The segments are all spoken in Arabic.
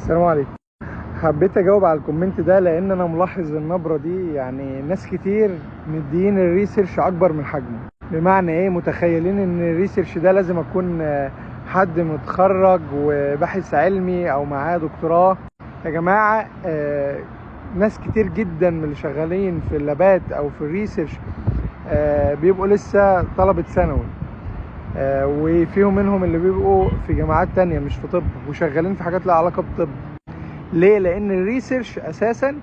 السلام عليكم. حبيت اجاوب على الكومنت ده لان انا ملاحظ النبره دي، يعني ناس كتير مدين الريسيرش اكبر من حجمه. بمعنى ايه؟ متخيلين ان الريسيرش ده لازم اكون حد متخرج وباحث علمي او معاه دكتوراه. يا جماعه، ناس كتير جدا من اللي شغالين في اللابات او في الريسيرش بيبقوا لسه طلبه ثانوي، وفيهم منهم اللي بيبقوا في جامعات تانية مش في طب وشغالين في حاجات لها علاقه بالطب. ليه؟ لان الريسيرش اساسا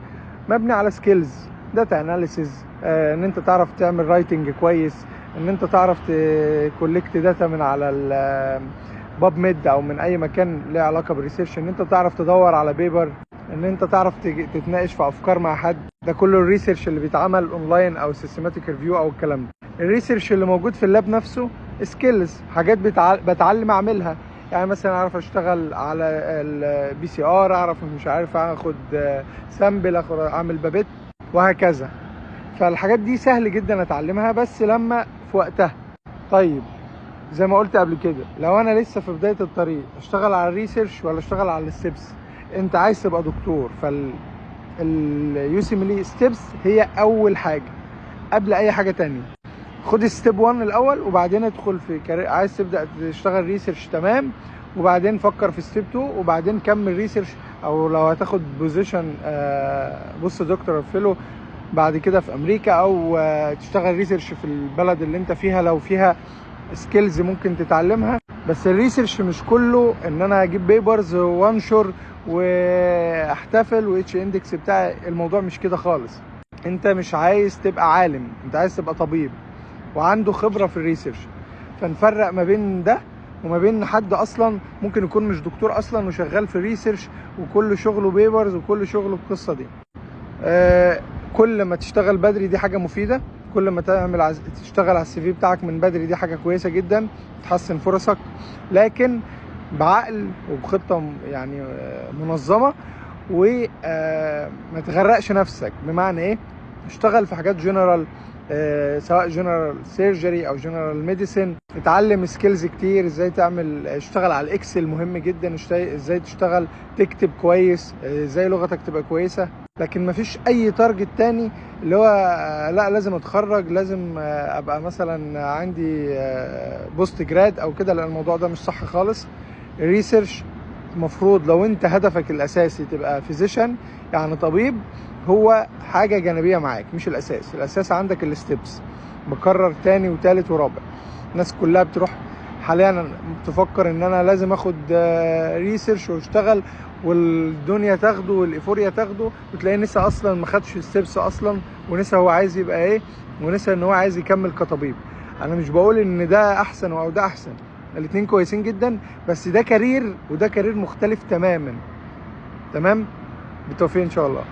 مبني على سكيلز، داتا اناليسيز، ان انت تعرف تعمل رايتنج كويس، ان انت تعرف تكولكت داتا من على الباب ميد او من اي مكان له علاقه بالريسيرش، ان انت تعرف تدور على بيبر، ان انت تعرف تتناقش في افكار مع حد. ده كله الريسيرش اللي بيتعمل اونلاين او سيستماتيك ريفيو او الكلام ده. الريسيرش اللي موجود في اللاب نفسه سكيلز، حاجات بتعلم اعملها. يعني مثلا اعرف اشتغل على البي سي ار، اعرف مش عارف اخد سامبل، اعمل بابيت وهكذا. فالحاجات دي سهل جدا اتعلمها بس لما في وقتها. طيب، زي ما قلت قبل كده، لو انا لسه في بدايه الطريق اشتغل على الريسيرش ولا اشتغل على الستبس؟ انت عايز تبقى دكتور، اليوسيميلي ستيبس هي اول حاجه قبل اي حاجه تانية. خد ستيب 1 الاول وبعدين ادخل في عايز تبدا تشتغل ريسيرش، تمام، وبعدين فكر في ستيب 2 وبعدين كمل ريسيرش. او لو هتاخد بوزيشن بص دكتور فيلو بعد كده في امريكا، او تشتغل ريسيرش في البلد اللي انت فيها لو فيها سكيلز ممكن تتعلمها. بس الريسيرش مش كله ان انا اجيب بيبرز وانشر واحتفل واتش اندكس بتاع الموضوع، مش كده خالص. انت مش عايز تبقى عالم، انت عايز تبقى طبيب وعنده خبرة في الريسيرش. فنفرق ما بين ده وما بين حد اصلا ممكن يكون مش دكتور اصلا وشغال في الريسيرش وكل شغله بيبرز وكل شغله القصة دي. كل ما تشتغل بدري دي حاجة مفيدة، كل ما تشتغل على السي في بتاعك من بدري دي حاجة كويسة جدا تحسن فرصك، لكن بعقل وبخطة يعني منظمة، وما تغرقش نفسك. بمعنى ايه؟ اشتغل في حاجات جنرال، سواء جنرال سيرجري او جنرال ميديسن. اتعلم سكيلز كتير، ازاي اشتغل على الاكسل مهم جدا، ازاي تشتغل تكتب كويس، ازاي لغتك تبقى كويسة. لكن مفيش اي تارجت تاني اللي هو لا لازم اتخرج، لازم ابقى مثلا عندي بوست جراد او كده، لان الموضوع ده مش صح خالص. الريسيرش المفروض لو انت هدفك الاساسي تبقى فيزيشن يعني طبيب، هو حاجة جانبية معاك مش الاساس. الاساس عندك الستبس، بكرر تاني وتالت ورابع. الناس كلها بتروح حاليا تفكر ان انا لازم اخد ريسيرش واشتغل والدنيا تاخده والايفوريا تاخده، وتلاقيه نسى اصلا ما خدش الستبس اصلا، ونسى هو عايز يبقى ايه، ونسى ان هو عايز يكمل كطبيب. انا مش بقول ان ده احسن او ده احسن، الاتنين كويسين جدا، بس ده كارير وده كارير مختلف تماما. تمام، بالتوفيق ان شاء الله.